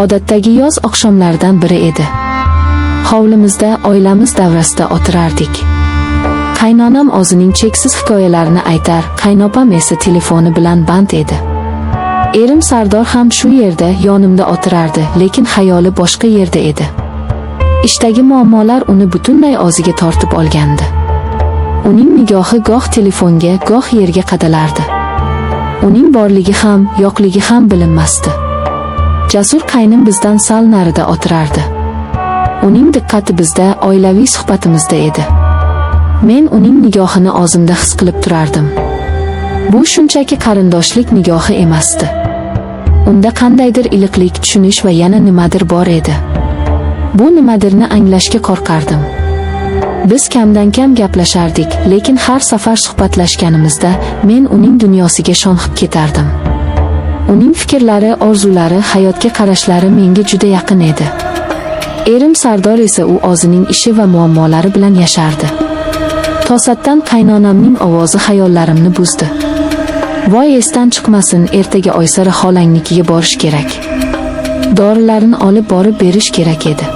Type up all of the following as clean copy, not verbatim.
Odatdagi yoz oqshomlaridan biri edi. Hovlimizda oilamiz davrasida o'tirardik. Qaynonam o'zining cheksiz hikoyalarini aytar, qaynopam esa telefoni bilan band edi. Erim Sardor ham shu yerda yonimda o'tirardi, lekin xayoli boshqa yerda edi. Ishdagi muammolar uni butunlay o'ziga tortib olgandi. Uning nigohi goh telefonga, goh yerga qadalardi. Uning borligi ham, yo'qligi ham bilinmasdi. Jasur qaynim bizdan sal narida o'tirardi. Uning diqqati bizda, oilaviy suhbatimizda edi. Men uning nigohini o'zimda his qilib turardim. Bu shunchaki qarindoshlik nigohi emasdi. Unda qandaydir iliqlik, tushunish va yana nimadir bor edi. Bu nimadirni anglashga qo'rqardim. Biz kamdan kam gaplashardik, lekin har safar suhbatlashganimizda men uning dunyosiga sho'ng'ib ketardim. Uning fikrlari, orzulari, hayotga qarashlari menga juda yaqin edi. Erim Sardor esa u o'zining ishi va muammolari bilan yashardi. To'satdan qaynonamning ovozi xayollarimni buzdi. Voy, esdan chiqmasin, ertaga Oysara xolangnikiga borish kerak. Dorilarini olib borib berish kerak edi.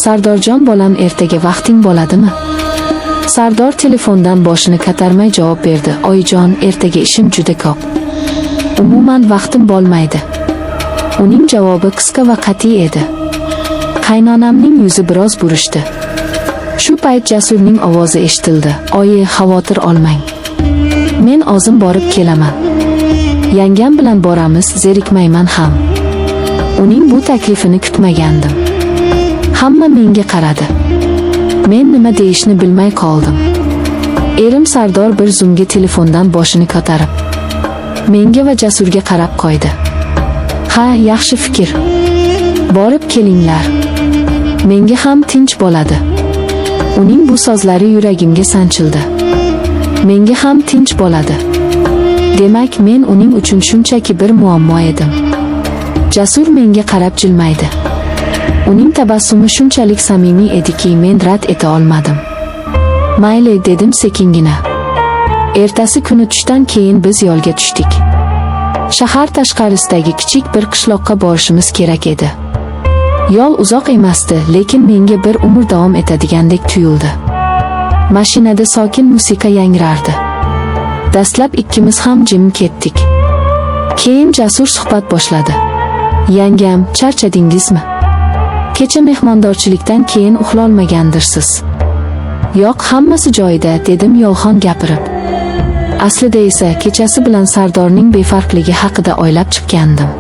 Sardorjon bolam, ertaga vaqting bo'ladimi? Sardor telefondan boshini ko'tarmay javob berdi. Oyijon, ertaga ishim juda ko'p. Umuman vaqtim bo'lmaydi. Uning javobi qisqa va qat'iy edi. Qaynonamning yuzi biroz burishdi. Shu payt Jasurning ovozi eshitildi. Oyi, xavotir olmang. Men o'zim borib kelaman. Yangam bilan boramiz, zerikmayman ham. Uning bu taklifini kutmagandim. Hamma menga qaradi. Men nima deyishni bilmay qoldim. Erim Sardor bir zumga telefondan boshini ko'tarib menga va Jasurga qarab qo'ydi. Ha, yaxshi fikr. Borib kelinglar. Menga ham tinch bo'ladi. Uning bu so'zlari yuragimga sanchildi. Menga ham tinch bo'ladi. Demak, men uning uchun shunchaki bir muammo edim. Jasur menga qarab jilmaydi. Uning tabassumi shunchalik samimiy ediki, men rad eta olmadim. Mayli, dedim sekingina. Ertasi kuni tushdan keyin biz yo'lga tushdik. Shahar tashqarisidagi kichik bir qishloqqa borishimiz kerak edi. Yo'l uzoq emasdi, lekin menga bir umr davom etadigandek tuyuldi. Mashinada sokin musiqa yangrardi. Dastlab ikkimiz ham jim ketdik. Keyin Jasur suhbat boshladi. Yangam, charchadingizmi? Kecha mehmondorchilikdan keyin uxlolmagandirsiz. Yo'q, hammasi joyida, dedim yolg'on gapirib. Aslida esa kechasi bilan Sardorning befarqligi haqida o'ylab chiqqandim.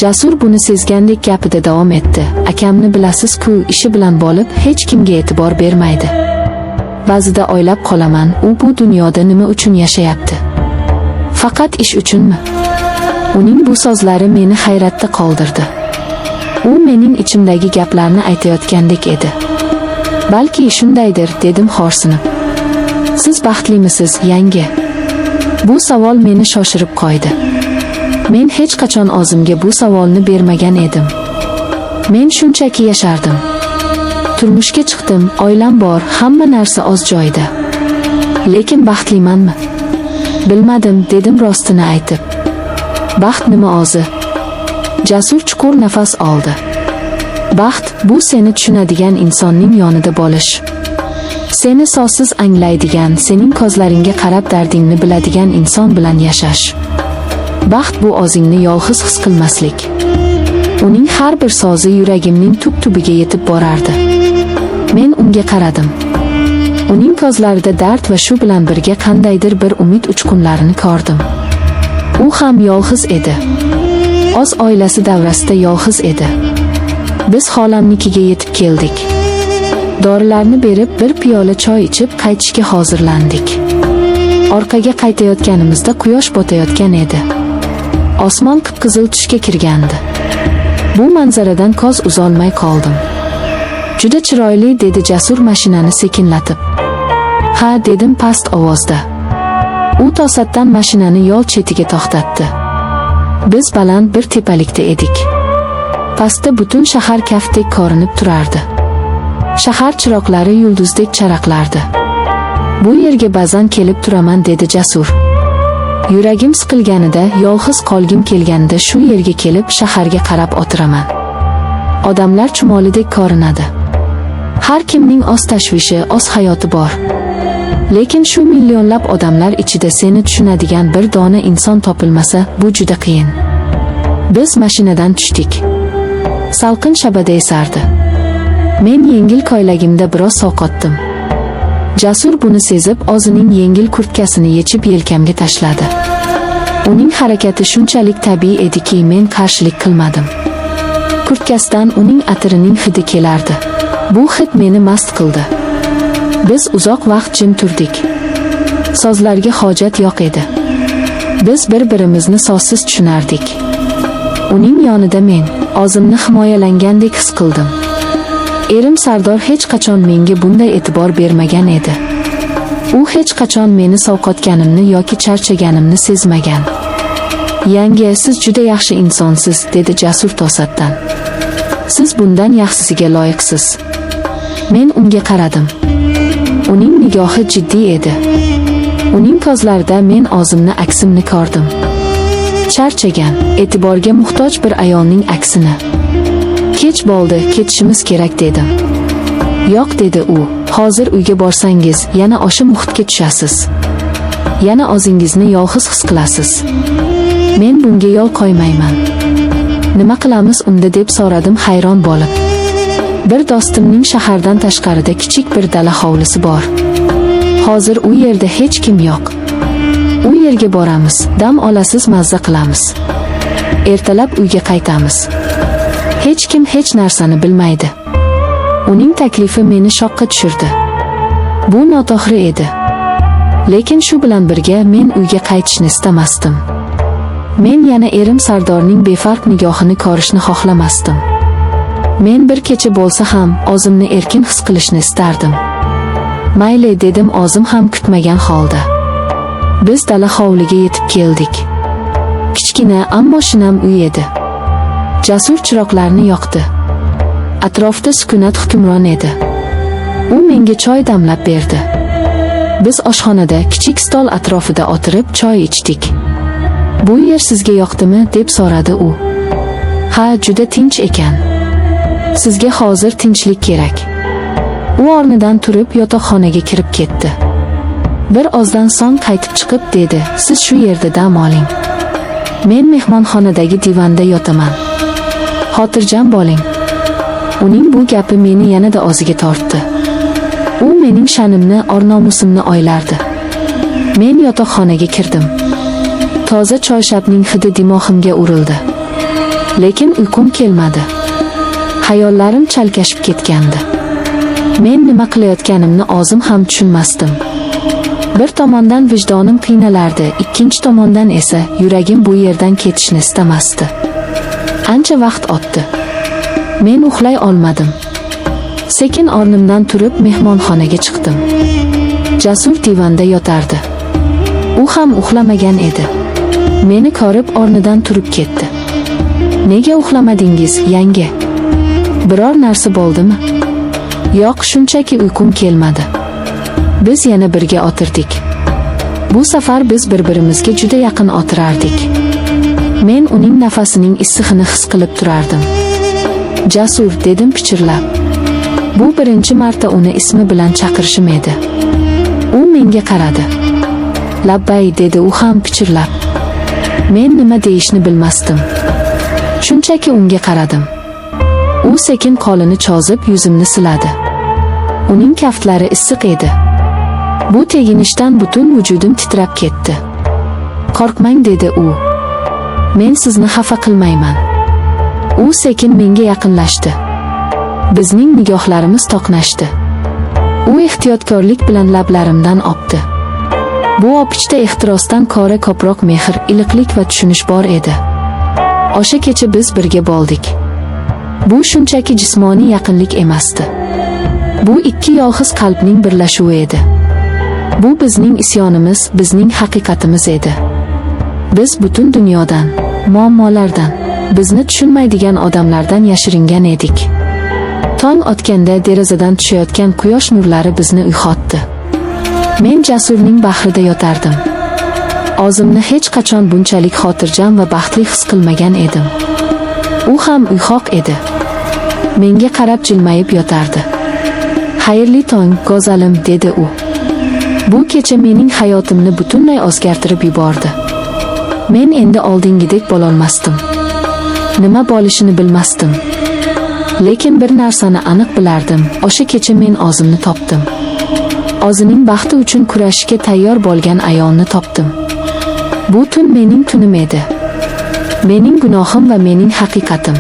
Jasur buni sezgandek gapida davom etdi. Akamni bilasiz-ku, ishi bilan bo'lib, hech kimga e'tibor bermaydi. Ba'zida o'ylab qolaman, u bu dunyoda nima uchun yashayapti? Faqat ish uchunmi? Uning bu so'zlari meni hayratda qoldirdi. U mening ichimdagi gaplarni aytayotgandek edi. Balki shundaydir, dedim xo'rsinib. Siz baxtlimisiz, yangi? Bu savol meni shoshirib qo'ydi. Men hech qachon o'zimga bu savolni bermagan edim. Men shunchaki yashardim. Turmushga chiqdim, oilam bor, hamma narsa o'z joyida. Lekin baxtlimanmi? Bilmadim, dedim rostini aytib. Baxt nima o'zi? Jasur chuqur nafas oldi. Baxt bu seni tushunadigan insonning yonida bo'lish. Seni so'zsiz anglaydigan, sening ko'zlaringga qarab dardingni biladigan inson bilan yashash. Baxt bu o'zingni yolg'iz his qilmaslik. Uning har bir so'zi yuragimning tub-tubiga yetib borardi. Men unga qaradim. Uning ko'zlarida dard va shu bilan birga qandaydir bir umid uchqunlarini ko'rdim. U ham yolg'iz edi. O'z oilasi davrasida yolg'iz edi. Biz xolamnikiga yetib keldik. Dorilarni berib, bir piyola choy ichib qaytishga hozirlandik. Orqaga qaytayotganimizda quyosh botayotgan edi. Osmon qip-qizil tusga kirgandi. Bu manzaradan ko'z uzolmay qoldim. Juda chiroyli, dedi Jasur mashinani sekinlatib. Ha, dedim past ovozda. U to'satdan mashinani yo'l chetiga to'xtatdi. Biz baland bir tepalikda edik. Pastda butun shahar kaftdek ko'rinib turardi. Shahar chiroqlari yulduzdek charaqlardi. Bu yerga ba'zan kelib turaman, dedi Jasur. Yuragim siqilganida, yolg'iz qolgim kelganida shu yerga kelib shaharga qarab o'tiraman. Odamlar chumolidek ko'rinadi. Har kimning o'z tashvishi, o'z hayoti bor. Lekin shu millionlab odamlar ichida seni tushunadigan bir dona inson topilmasa, bu juda qiyin. Biz mashinadan tushdik. Salqin shabada esardi. Men yengil ko'ylagimda biroz sovqotdim. Jasur buni sezib, o'zining yengil kurtkasini yechib yelkamga tashladi. Uning harakati shunchalik tabiiy ediki, men qarshilik qilmadim. Kurtkasidan uning atirining hidi kelardi. Bu hid meni mast qildi. Biz uzoq vaqt jim turdik. Sozlarga hojat yo'q edi. Biz bir-birimizni sozsiz tushunardik. Uning yonida men o'zimni himoyalangandek his qildim. Erim Sardor hech qachon menga bunday e'tibor bermagan edi. U hech qachon meni sovqotganimni yoki charchaganimni sezmagan. "Yangi, siz juda yaxshi insonsiz", dedi Jasur to'satdan. "Siz bundan yaxshisiga loyiqsiz." Men unga qaradim. Uning nigohi jiddiy edi. Uning ko'zlarida men o'zimni aksimni ko'rdim. Charchagan, e'tiborga muhtoj bir ayolning aksini. "Kech bo'ldi, ketishimiz kerak", dedim. "Yo'q", dedi u. "Hozir uyga borsangiz, yana o'sha muhitga tushasiz. Yana o'zingizni yolg'iz his qilasiz. Men bunga yo'l qo'ymayman." "Nima qilamiz unda?" deb so'radim hayron bo'lib. "Bir do'stimning shahardan tashqarida kichik bir dala hovlisi bor. Hozir u yerda hech kim yo'q. U yerga boramiz, dam olasiz, mazza qilamiz. Ertalab uyga qaytamiz. Hech kim hech narsani bilmaydi." Uning taklifi meni shokka tushirdi. Bu noto'g'ri edi. Lekin shu bilan birga men uyga qaytishni istamasdim. Men yana erim Sardorning befarq nigohini ko'rishni xohlamasdim. Men bir kecha bo'lsa ham o'zimni erkin his qilishni istardim. "Mayli", dedim o'zim ham kutmagan holda. Biz dala hovliga yetib keldik. Kichkina, ammo shinam uy edi. Jasur chiroqlarni yoqdi. Atrofda sukunat hukmron edi. U menga choy damlab berdi. Biz oshxonada kichik stol atrofida o'tirib choy ichdik. "Bu yer sizga yoqdimi?" deb so'radi u. "Ha, juda tinch ekan. Sizga hozir tinchlik kerak." U o'rnidan turib yotoqxonaga kirib ketdi. Bir ozdan so'ng qaytib chiqib dedi, "Siz shu yerda dam oling. Men mehmonxonadagi divanda yotaman. Xotirjam bo'ling." Uning bu gapi meni yanada o'ziga tortdi. U mening sha'nimni, or-nomusimni o'ylardi. Men yotoqxonaga kirdim. Toza choyshabning hidi dimog'imga urildi. Lekin uyqum kelmadi. Xayollarim chalkashib ketgandi. Men nima qilayotganimni o'zim ham tushunmasdim. Bir tomondan vijdonim qiynalardi, ikkinchi tomondan esa yuragim bu yerdan ketishni istamasdi. Ancha vaqt o'tdi. Men uxlay olmadim. Sekin o'rnimdan turib mehmonxonaga chiqdim. Jasur divanda yotardi. U ham uxlamagan edi. Meni ko'rib o'rnidan turib ketdi. "Nega uxlamadingiz, yangi? Biror narsa bo'ldimi?" "Yo'q, shunchaki uyqum kelmadi." Biz yana birga o'tirdik. Bu safar biz bir-birimizga juda yaqin o'tirardik. Men uning nafasining issig'ini his qilib turardim. "Jasur", dedim pichirlab. Bu birinchi marta uni ismi bilan chaqirishim edi. U menga qaradi. "Labbay", dedi u ham pichirlab. Men nima deyishni bilmasdim. Shunchaki unga qaradim. U sekin qo'lini cho'zib yuzimni siladi. Uning kaftlari issiq edi. Bu teginishdan butun vujudim titrab ketdi. "Qo'rqmang", dedi u. "Men sizni xafa qilmayman." U sekin menga yaqinlashdi. Bizning nigohlarimiz to'qnashdi. U ehtiyotkorlik bilan lablarimdan o'pdi. Bu o'pichda ehtirosdan ko'ra ko'proq mehr, iliqlik va tushunish bor edi. O'sha kecha biz birga bo'ldik. Bu shunchaki jismoniy yaqinlik emasdi. Bu ikki yolg'iz qalbning birlashuvi edi. Bu bizning isyonimiz, bizning haqiqatimiz edi. Biz butun dunyodan, muammolardan, bizni tushunmaydigan odamlardan yashiringan edik. Tong otganda derazadan tushayotgan quyosh nurlari bizni uyg'otdi. Men Jasurning bahrida yotardim. O'zimni hech qachon bunchalik xotirjam va baxtli his qilmagan edim. U ham uyg'oq edi. Menga qarab jilmayib yotardi. "Xayrli tong, go'zalim", dedi u. Bu kecha mening hayotimni butunlay o'zgartirib yubordi. Men endi oldingidek bo'lolmasdim. Nima bo'lishini bilmasdim. Lekin bir narsani aniq bilardim, o'sha kecha men o'zimni topdim. O'zining baxti uchun kurashishga tayyor bo'lgan ayolni topdim. Bu tun mening tunim edi. Mening gunohim va mening haqiqatim.